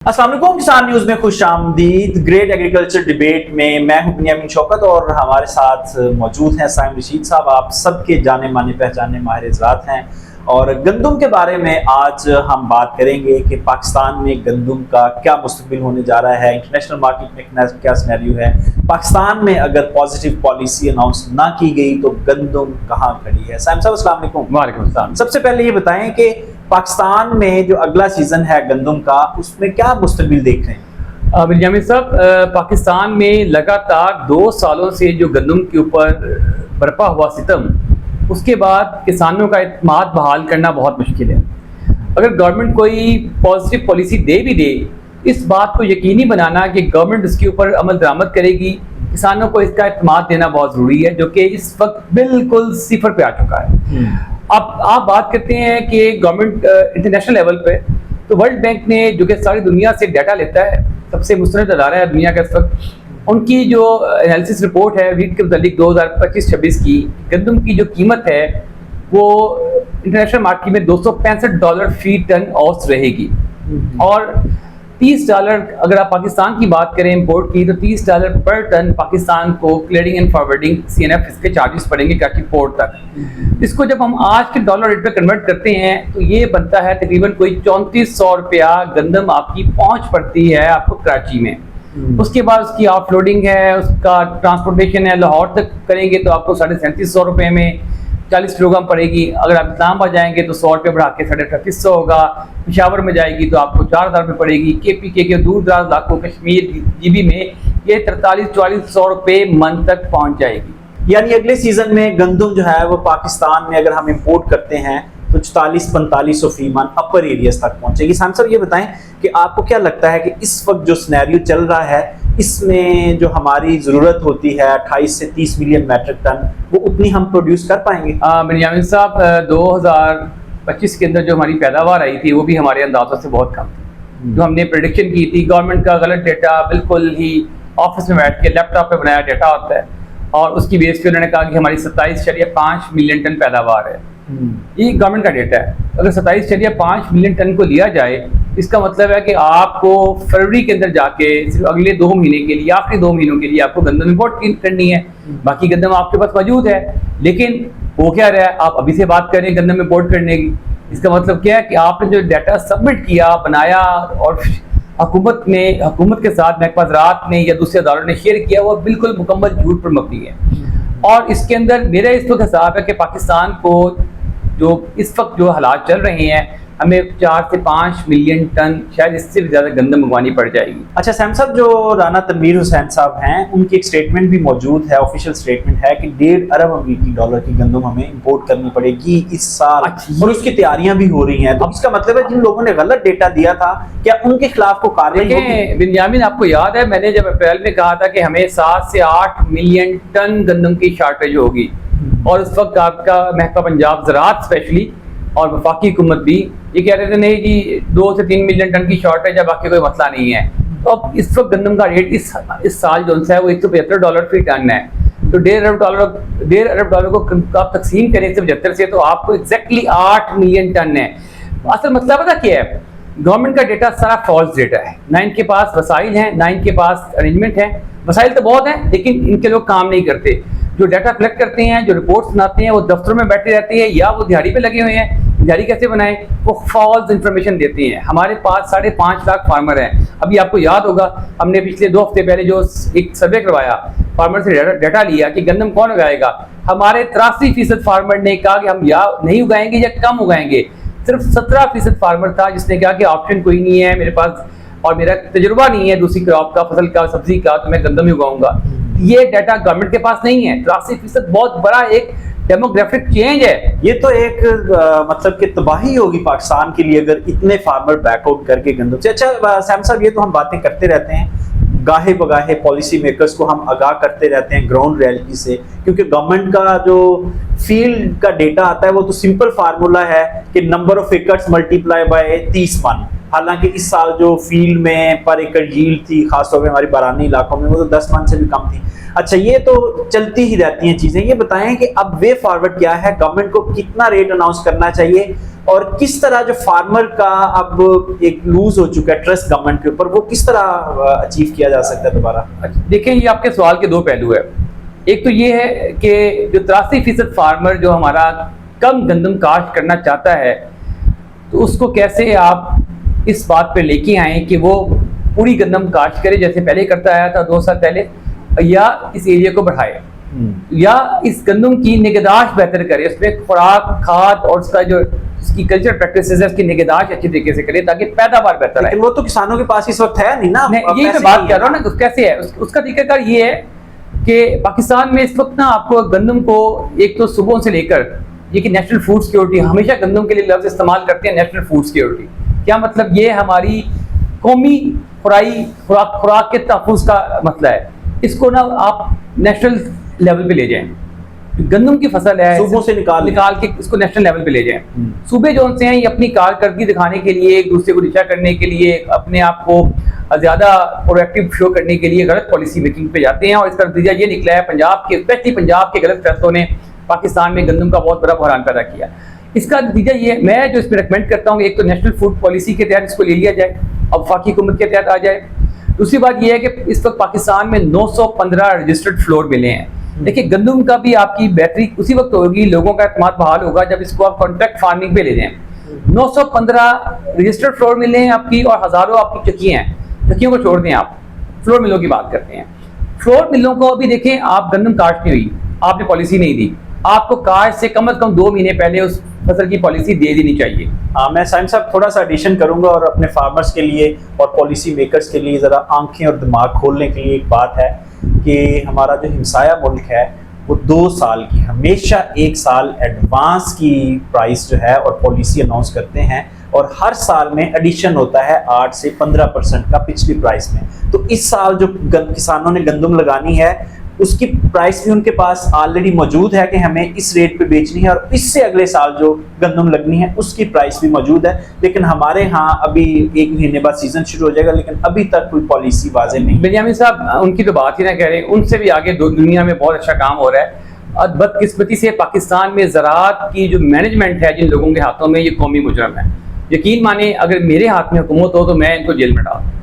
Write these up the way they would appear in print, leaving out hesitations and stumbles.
अस्सलाम वालेकुम, किसान न्यूज में खुश आमदीद। ग्रेट एग्रीकल्चर डिबेट में मैं हूं बिन्यामीन शौकत और हमारे साथ मौजूद हैं साइम रशीद साहब। आप सबके जाने माने पहचाने माहिर ज़रात हैं और गंदम के बारे में आज हम बात करेंगे कि पाकिस्तान में गंदम का क्या मुस्तकबिल होने जा रहा है, इंटरनेशनल मार्केट में क्या सिनेरियो है, पाकिस्तान में अगर पॉजिटिव पॉलिसी अनाउंस ना की गई तो गंदम कहाँ खड़ी है। साइम साहब अस्सलाम वालेकुम। वालेकुम अस्सलाम। सबसे पहले ये बताएं कि पाकिस्तान में जो अगला सीजन है गंदम का, उसमें क्या मुस्तकबिल देख रहे हैं? बिन्यामीन साहब, पाकिस्तान में लगातार 2 सालों से जो गंदम के ऊपर बरपा हुआ सितम, उसके बाद किसानों का इत्मीनान बहाल करना बहुत मुश्किल है। अगर गवर्नमेंट कोई पॉजिटिव पॉलिसी दे भी दे, इस बात को यकीनी बनाना कि गवर्नमेंट उसके ऊपर अमल दरामद करेगी, किसानों को इसका इत्मीनान देना बहुत ज़रूरी है, जो कि इस वक्त बिल्कुल सिफर पे आ चुका है। अब आप बात करते हैं कि गवर्नमेंट इंटरनेशनल लेवल पे, तो वर्ल्ड बैंक ने, जो कि सारी दुनिया से डाटा लेता है, सबसे मुस्तनद अदारा है दुनिया का इस वक्त, उनकी जो एनालिसिस रिपोर्ट है वीट के मुताबिक 2025-26 की गंदम की जो कीमत है वो इंटरनेशनल मार्केट में $265 फी टन औसत रहेगी। और $30, अगर आप पाकिस्तान की बात करें इंपोर्ट की, तो $30 पर टन पाकिस्तान को क्लियरिंग एंड फॉरवर्डिंग CNF इसके चार्जेस पड़ेंगे कराची पोर्ट तक। इसको जब हम आज के डॉलर रेट पे कन्वर्ट करते हैं तो ये बनता है तकरीबन कोई 3400 रुपया गंदम आपकी पहुंच पड़ती है आपको कराची में। उसके बाद उसकी ऑफलोडिंग है, उसका ट्रांसपोर्टेशन है, लाहौर तक करेंगे तो आपको 3750 रुपये में 40 किलोग्राम पड़ेगी। अगर आप इस्लामाबाद जाएंगे तो 100 रुपये बढ़ा के 3850 होगा। पेशावर में जाएगी तो आपको 4000 रुपये पड़ेगी। KPK के दूर दराज इलाकों कश्मीर GB में ये 43-4400 रुपये मन तक पहुंच जाएगी। यानी अगले सीजन में गंदम जो है वो पाकिस्तान में अगर हम इंपोर्ट करते हैं तो 44-4500 फी मन अपर एरियाज तक पहुंचेगी। साहब साहब ये बताएं कि आपको क्या लगता है कि इस वक्त जो सिनेरियो चल रहा है इसमें जो हमारी ज़रूरत होती है 28 से 30 मिलियन मैट्रिक टन, वो उतनी हम प्रोड्यूस कर पाएंगे? बिन्यामीन साहब, 2025 के अंदर जो हमारी पैदावार आई थी वो भी हमारे अंदाज़ों से बहुत कम थी। जो हमने प्रेडिक्शन की थी, गवर्नमेंट का गलत डेटा, बिल्कुल ही ऑफिस में बैठ के लैपटॉप पे बनाया डेटा होता है और उसकी बेस पे उन्होंने कहा कि हमारी 27.5 मिलियन टन पैदावार है। ये गवर्नमेंट का डेटा है। अगर 27.5 मिलियन टन को लिया जाए, इसका मतलब है कि आपको फरवरी के अंदर जाके सिर्फ अगले 2 महीने के लिए, आखिरी 2 महीनों के लिए आपको गंदम इंपोर्ट करनी है। बाकी गंदम आपके पास मौजूद है, लेकिन वो क्या रहा है, आप अभी से बात करें गंदम इंपोर्ट करने की। इसका मतलब क्या है कि आपने जो डाटा सबमिट किया, बनाया और हुकूमत के साथ महकमा ज़राअत ने या दूसरे अदारों ने शेयर किया, वो बिल्कुल मुकम्मल झूठ पर मबनी है। और इसके अंदर मेरा इस वक्त हिसाब है कि पाकिस्तान को जो इस वक्त जो हालात चल रहे हैं, हमें 4 से 5 मिलियन टन, शायद इससे भी ज़्यादा गंदम मंगवानी पड़ जाएगी। अच्छा साहब साहब, जो राना तनवीर हुसैन साहब हैं, उनकी एक स्टेटमेंट भी मौजूद है, ऑफिशियल स्टेटमेंट है कि $1.5 अरब अमेरिकी डॉलर की गंदम हमें इंपोर्ट करनी पड़ेगी इस साल। और उसकी तैयारियां भी हो रही हैं। तो इसका मतलब है जिन लोगों ने गलत डेटा दिया था, क्या उनके खिलाफ को कार्रवाई होगी? बिन्यामीन, आपको याद है मैंने जब अप्रैल में कहा था कि हमें 7 से 8 मिलियन टन गंदम की शॉर्टेज होगी, और उस वक्त आपका महकमा पंजाब ज़राअत स्पेशली और वफाकी हुकूमत भी ये कह रहे थे नहीं जी 2 से 3 मिलियन टन की शॉर्टेज है, बाकी कोई मसला नहीं है। तो अब इस वक्त गंदम का रेट इस साल जो है वो $175 फी टन है। तो $1.5 अरब को आप तकसीम करें 175 से, तो आपको एग्जैक्टली 8 मिलियन टन है। असल मसला पता क्या है, गवर्नमेंट का डेटा सारा फॉल्स डेटा है। ना इनके पास वसाइल हैं, ना इनके पास अरेंजमेंट है। वसाइल तो बहुत हैं लेकिन इनके लोग काम नहीं करते। जो डाटा कलेक्ट करते हैं, जो रिपोर्ट्स बनाते हैं, वो दफ्तरों में बैठे रहते हैं या वो दिहाड़ी पे लगे हुए हैं। दिहाड़ी कैसे बनाएं, वो फॉल्स इंफॉर्मेशन देते हैं। हमारे पास 5.5 लाख फार्मर हैं। अभी आपको याद होगा हमने पिछले 2 हफ्ते पहले जो एक सर्वे करवाया, फार्मर से डाटा लिया कि गंदम कौन उगाएगा। हमारे 83% फार्मर ने कहा कि हम या नहीं उगाएंगे या कम उगाएंगे। सिर्फ 17% फार्मर था जिसने कहा कि ऑप्शन कोई नहीं है मेरे पास और मेरा तजुर्बा नहीं है दूसरी क्रॉप का, फसल का, सब्जी का, तो मैं गंदम ही उगाऊंगा। ये डाटा गवर्नमेंट के पास नहीं है। 83% बहुत बड़ा एक डेमोग्राफिक चेंज है। ये तो एक मतलब कि तबाही होगी पाकिस्तान के लिए अगर इतने फार्मर बैकआउट करके गंदम से। अच्छा सैम साहब, ये तो हम बातें करते रहते हैं, गाहे बगाहे पॉलिसी मेकर्स को हम आगाह करते रहते हैं ग्राउंड रियलिटी से, क्योंकि गवर्नमेंट का जो फील्ड का डेटा आता है वो तो सिंपल फार्मूला है कि number of acres multiply by 30 मन। हालांकि इस साल जो फील्ड में पर एकड़ यील्ड थी, खासतौर पर हमारे बारानी इलाकों में, वो तो 10 मन से भी कम थी। अच्छा, ये तो चलती ही रहती हैं चीजें। ये बताएं कि अब वे फॉरवर्ड क्या है, गवर्नमेंट को कितना रेट अनाउंस करना चाहिए और किस तरह जो फार्मर का अब एक लूज हो चुका है ट्रस्ट गवर्नमेंट के ऊपर, वो किस तरह अचीव किया जा सकता है दोबारा? देखें, ये आपके सवाल के दो पहलू है। एक तो ये है कि जो 83% फार्मर जो हमारा कम गंदम काश्त करना चाहता है, तो उसको कैसे आप इस बात पे लेके आए कि वो पूरी गंदम काश्त करे जैसे पहले करता आया था 2 साल पहले, या इस एरिया को बढ़ाए, या इस गंदम की निगहदाश्त बेहतर करे, उसमें खुराक, खाद और उसका जो इसकी कल्चर प्रैक्टिसेस है उसकी निगहदाश्त अच्छी तरीके से करे ताकि पैदावार बेहतर आए। वो तो किसानों के पास इस वक्त है नहीं ना, यही मैं बात कर रहा हूँ ना, कैसे है उसका तरीकाकार ये है कि पाकिस्तान में इस वक्त ना आपको गंदम को एक तो सुबह से लेकर, ये कि नेशनल फूड सिक्योरिटी, हमेशा गंदम के लिए लफ्ज इस्तेमाल करते हैं नेशनल फूड सिक्योरिटी। क्या मतलब? ये हमारी कौमी खुराक के तहफ़्फ़ुज़ का मसला है। इसको ना आप नेशनल लेवल पे ले जाएं, गंदम की फसल है सूबों से निकाल के इसको नेशनल लेवल पे ले जाएं। सूबे जो से हैं ये अपनी कारकर्दगी दिखाने के लिए, एक दूसरे को दिशा करने के लिए, अपने आप को ज़्यादा प्रोएक्टिव शो करने के लिए गलत पॉलिसी मेकिंग पे जाते हैं, और इसका नतीजा ये निकला है पंजाब के, स्पेशली पंजाब के गलत फैसलों ने पाकिस्तान में गंदम का बहुत बड़ा बहरान पैदा किया। इसका नतीजा ये, मैं जो इसमें रिकमेंड करता हूँ, एक तो नेशनल फूड पॉलिसी के तहत इसको ले लिया जाए, अब वफाकी हुकूमत के तहत आ जाए। दूसरी बात यह है कि इस वक्त पाकिस्तान में 915 रजिस्टर्ड फ्लोर मिले हैं। देखिए, गंदम का भी आपकी बेहतरी उसी वक्त होगी, लोगों का एतमाद बहाल होगा जब इसको आप कॉन्ट्रैक्ट फार्मिंग पे ले जाएं। 915 रजिस्टर्ड फ्लोर मिले हैं आपकी, और हजारों आपकी चक्कियां हैं। चक्कियों को छोड़ दें, आप फ्लोर मिलों की बात करते हैं। फ्लोर मिलों को अभी देखें, आप गंदम काश्त नहीं हुई, आपने पॉलिसी नहीं दी, आपको काश्त से कम 2 महीने पहले उस फसल की पॉलिसी दे देनी चाहिए। मैं साइम साहब थोड़ा सा एडिशन करूंगा, और अपने फार्मर्स के लिए और पॉलिसी मेकर्स के लिए ज़रा आंखें और दिमाग खोलने के लिए एक बात है कि हमारा जो हमसाया मुल्क है वो 2 साल की, हमेशा 1 साल एडवांस की प्राइस जो है और पॉलिसी अनाउंस करते हैं, और हर साल में एडिशन होता है 8 से 15% का पिछली प्राइस में। तो इस साल जो किसानों ने गंदम लगानी है उसकी प्राइस भी उनके पास ऑलरेडी मौजूद है कि हमें इस रेट पे बेचनी है, और इससे अगले साल जो गंदम लगनी है उसकी प्राइस भी मौजूद है। लेकिन हमारे यहाँ अभी 1 महीने बाद सीजन शुरू हो जाएगा, लेकिन अभी तक कोई पॉलिसी वाज़ेह नहीं। बेंजामिन साहब, उनकी तो बात ही ना कह रहे, उनसे भी आगे दुनिया में बहुत अच्छा काम हो रहा है। बदकिस्मती से पाकिस्तान में ज़राअत की जो मैनेजमेंट है जिन लोगों के हाथों में, ये कौमी मुजरम है। यकीन माने, अगर मेरे हाथ में हुकूमत हो तो मैं इनको जेल में डाल,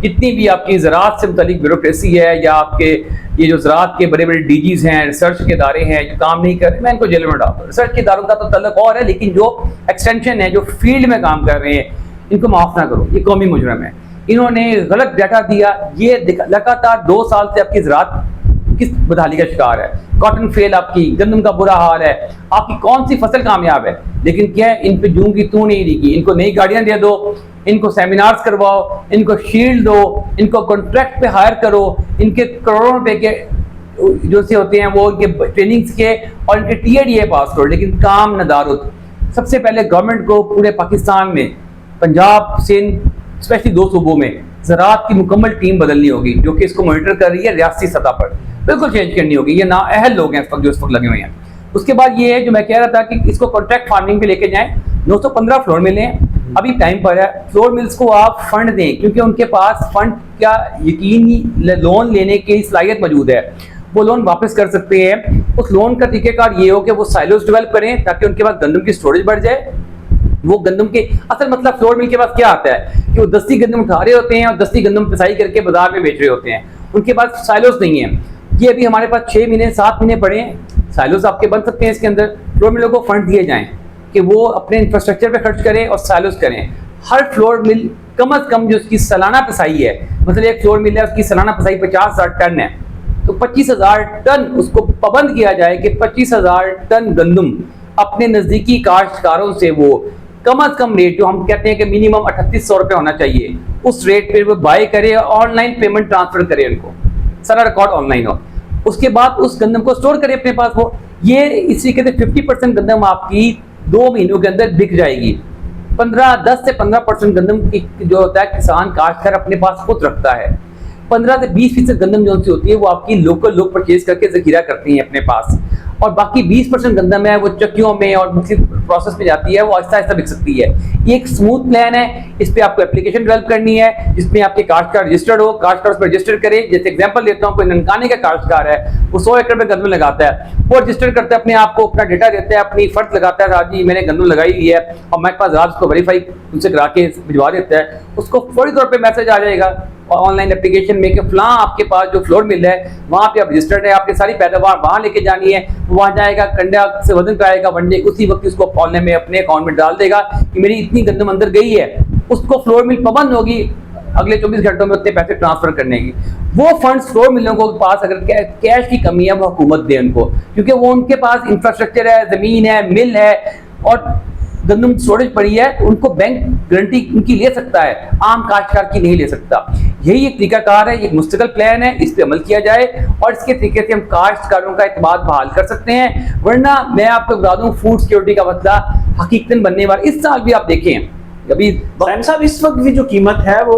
जितनी भी आपकी ज़राअत से मुतालिक ब्यूरोक्रेसी है, या आपके ये जो ज़राअत के बड़े बड़े डीजीज हैं, रिसर्च के इदारे हैं जो काम नहीं कर रहे, मैं इनको जेल में डालता हूँ। रिसर्च के इदारों का तो तल्लक और है, लेकिन जो एक्सटेंशन है, जो फील्ड में काम कर रहे हैं, इनको माफ़ ना करो, ये कौमी मुजरम है। इन्होंने गलत डाटा दिया, ये लगातार 2 साल से आपकी ज़राअत किस बदहाली का शिकार है। कॉटन फेल, आपकी गंदम का बुरा हाल है, आपकी कौन सी फसल कामयाब है, लेकिन क्या है, इन पे जूं की तू नहीं दिखी। इनको नई गाड़ियां दे दो, इनको सेमिनार्स करवाओ, इनको शील्ड दो, इनको कॉन्ट्रैक्ट पे हायर करो, इनके करोड़ों रुपए के जो से होते हैं वो इनके ट्रेनिंग्स के, और इनके TADA पास करो, लेकिन काम नदारत। सबसे पहले गवर्नमेंट को पूरे पाकिस्तान में, पंजाब, सिंध, स्पेशली 2 सूबों में ज़राअत की मुकम्मल टीम बदलनी होगी जो कि इसको मॉनिटर कर रही है रियासती सतह पर, बिल्कुल चेंज करनी होगी। ये ना अहल लोग हैं इस वक्त जो इस वक्त लगे हुए हैं। उसके बाद ये है जो मैं कह रहा था कि इसको कॉन्ट्रैक्ट फार्मिंग पे लेके जाएं। 915 फ्लोर मिले हैं, अभी टाइम पर है। फ्लोर मिल्स को आप फंड दें, क्योंकि उनके पास फंड का यकीनी लोन लेने की सलाहियत मौजूद है, वो लोन वापस कर सकते हैं। उस लोन का तरीकेकार ये हो कि वो साइलोस डेवलप करें ताकि उनके पास गंदम की स्टोरेज बढ़ जाए। वो गंदम के असल मतलब फ्लोर मिल के पास क्या आता है कि वो दस्ती गंदम उठा रहे होते हैं और दस्ती गंदम पिसाई करके बाजार में बेच रहे होते हैं, उनके पास साइलोस नहीं है। ये अभी हमारे पास 6 महीने 7 महीने पड़े हैं, साइलोस आपके बन सकते हैं इसके अंदर। फ्लोर मिलों को फंड दिए जाएं कि वो अपने इंफ्रास्ट्रक्चर पे खर्च करें और साइलोस करें। हर फ्लोर मिल कम अज कम जो उसकी सालाना पिसाई है, मतलब एक फ्लोर मिल है उसकी सालाना पिसाई 50,000 टन है, तो 25,000 टन उसको पाबंद किया जाए कि 25,000 टन गंदम अपने नज़दीकी काश्तकारों से वो कम अज कम रेट, जो हम कहते हैं कि मिनिमम 3800 रुपये होना चाहिए, उस रेट पे वो बाय करे, ऑनलाइन पेमेंट ट्रांसफर करे, उनको सारा रिकॉर्ड ऑनलाइन हो। उसके बाद उस गंदम को स्टोर करे अपने पास। वो ये इसी कहते 50% गंदम आपकी 2 महीनों के अंदर बिक जाएगी। 10 से 15% गंदम की जो होता है किसान काश्तकार अपने पास खुद रखता है। 15 से 20% गंदम जो सी होती है वो आपकी लोकल लोग परचेज करके जखीरा करते हैं अपने पास, और बाकी 20% गंदम है वो चक्कियों में और मुख्तलिफ प्रोसेस में जाती है, वो आहिस्ता आहिस्ता बिक सकती है। ये एक स्मूथ प्लान है। इस पर आपको एप्लीकेशन डेवलप करनी है जिसमें आपके काश्तकार रजिस्टर्ड हो, काश्तकार उस पर रजिस्टर करे। जैसे एग्जांपल देता हूँ, कोई ननकाने का काश्तकार है, वो 100 एकड़ में गंदम लगाता है, वो रजिस्टर करता है अपने आप को, अपना डेटा देता है, अपनी फर्ज लगाता है, राजी मैंने गंदम लगाई हुई है, और मेरे पास आज उसको वेरीफाई उनसे करा के भिजवा देता है। उसको फौरी तौर पर मैसेज आ जाएगा ऑनलाइन एप्लीकेशन में कि फलां आपके पास जो फ्लोर मिल है वहाँ पे आप रजिस्टर्ड है, आपने सारी पैदावार वहाँ लेके जानी है। वो वहाँ जाएगा, कंडा से वजन कराएगा, वनडे उसी वक्त उसको कॉलने में अपने अकाउंट में डाल देगा कि मेरी इतनी गंदम अंदर गई है। उसको फ्लोर मिल पाबंद होगी अगले 24 घंटों में उतने पैसे ट्रांसफर करने की। वो फंड्स फ्लोर मिलों के पास अगर कैश की कमी है वो हुकूमत दे उनको, क्योंकि वो उनके पास इंफ्रास्ट्रक्चर है, जमीन है, मिल है और गंदम स्टोरेज पड़ी है, तो उनको बैंक गारंटी उनकी ले सकता है, आम काश्तकार की नहीं ले सकता। यही एक तरीकाकार है, एक मुस्तकिल प्लान है, इस पे अमल किया जाए और इसके तरीके से हम काश्तकारों का एतमाद बहाल कर सकते हैं। वरना मैं आपको बता दूं, फूड सिक्योरिटी का मसला हकीकतन बनने वाला। इस साल भी आप देखें अभी साहब इस वक्त भी जो कीमत है वो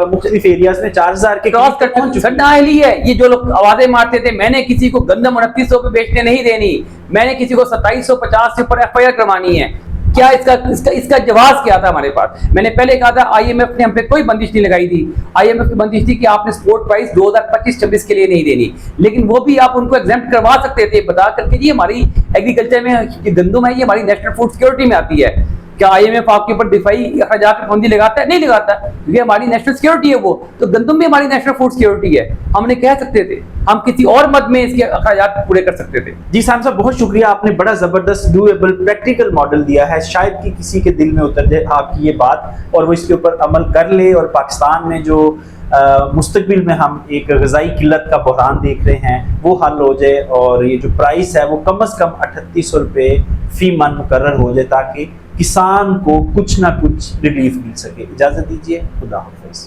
मुख्तलिफ एरियाज में 4000 के क्रॉस कर पहुंच है। ये जो लोग आवाजें मारते थे मैंने किसी को गंदम 2900 पे बेचने नहीं देनी, मैंने किसी को 2750 से ऊपर FIR करवानी है, क्या इसका जवाब क्या था हमारे पास? मैंने पहले कहा था IMF ने हम पे कोई बंदिश नहीं लगाई थी। IMF की बंदिश थी कि आपने स्पोर्ट प्राइस 2025-26 के लिए नहीं देनी, लेकिन वो भी आप उनको एग्जेम्प्ट करवा सकते थे बता करके जी हमारी एग्रीकल्चर में गंदम है, ये हमारी नेशनल फूड सिक्योरिटी में आती है। क्या IMF आपके ऊपर दिफाई अखराजात पे पाबंदी लगाता है? नहीं लगाता, क्योंकि हमारी नेशनल सिक्योरिटी है वो। तो गंदम भी हमारी नेशनल फूड सिक्योरिटी है, हमने कह सकते थे, हम किसी और मद में इसके अखराजात पूरे कर सकते थे। जी साहब बहुत शुक्रिया, आपने बड़ा जबरदस्त डूएबल प्रैक्टिकल मॉडल दिया है। शायद कि किसी के दिल में उतर जाए आपकी ये बात और वो इसके ऊपर अमल कर ले, और पाकिस्तान में जो मुस्तकबिल में हम एक ग़िज़ाई किल्लत का बहरान देख रहे हैं वो हल हो जाए, और ये जो प्राइस है वो कम से कम 3800 रुपये फी मन मुकर्रर हो जाए, ताकि किसान को कुछ ना कुछ रिलीफ मिल सके। इजाज़त दीजिए, खुदा हाफ़िज़।